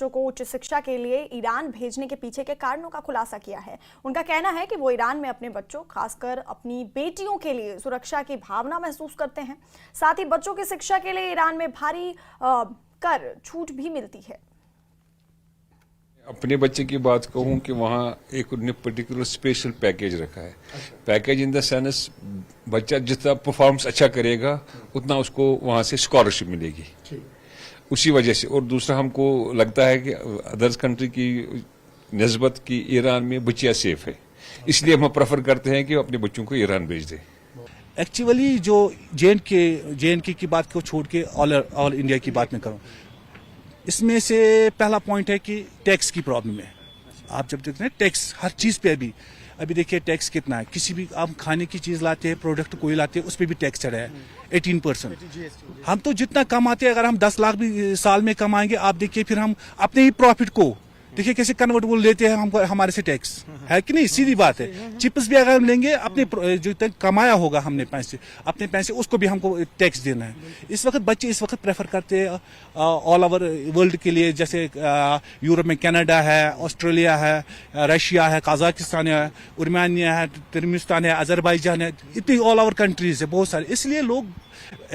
बच्चों को उच्च शिक्षा के लिए ईरान भेजने के पीछे के कारणों का खुलासा किया है। उनका कहना है कि वो ईरान में अपने बच्चों, खासकर अपनी बेटियों के लिए सुरक्षा की भावना महसूस करते हैं। साथ ही बच्चों की शिक्षा के लिए ईरान में भारी कर छूट भी मिलती है। अपने बच्चे की बात कहूं कि वहाँ एक उन्होंने पर्टिकुलर स्पेशल पैकेज रखा है। पैकेज इन द सेंस बच्चा जितना परफॉर्मेंस अच्छा करेगा उतना उसको वहाँ से स्कॉलरशिप मिलेगी, उसी वजह से। और दूसरा हमको लगता है कि अदर्स कंट्री की निस्बत की ईरान में बच्चियाँ सेफ है, इसलिए हम प्रेफर करते हैं कि अपने बच्चों को ईरान भेज दें। एक्चुअली जो जे.एन.के की बात को छोड़ के ऑल इंडिया की बात में करूँ, इसमें से पहला पॉइंट है कि टैक्स की प्रॉब्लम है। आप जब देखते हैं टैक्स हर चीज़ पे अभी देखिए टैक्स कितना है। किसी भी आप खाने की चीज़ लाते हैं, प्रोडक्ट कोई लाते हैं, उस पर भी टैक्स चढ़ा है 18%। हम तो जितना कमाते हैं, अगर हम 10 लाख भी साल में कमाएंगे, आप देखिए फिर हम अपने ही प्रॉफिट को देखिए कैसे कन्वर्टेबल लेते हैं हमको, हमारे से टैक्स है कि नहीं, सीधी बात है। चिप्स भी अगर हम लेंगे, अपने जो तक कमाया होगा हमने पैसे, अपने पैसे, उसको भी हमको टैक्स देना है। इस वक्त बच्चे इस वक्त प्रेफर करते हैं ऑल ओवर वर्ल्ड के लिए, जैसे यूरोप में कनाडा है, ऑस्ट्रेलिया है, रशिया है, कजाकिस्तान है, आर्मेनिया है, तुर्कमेनिस्तान है, अजरबैजान है, इतनी ऑल ओवर कंट्रीज है बहुत सारे। इसलिए लोग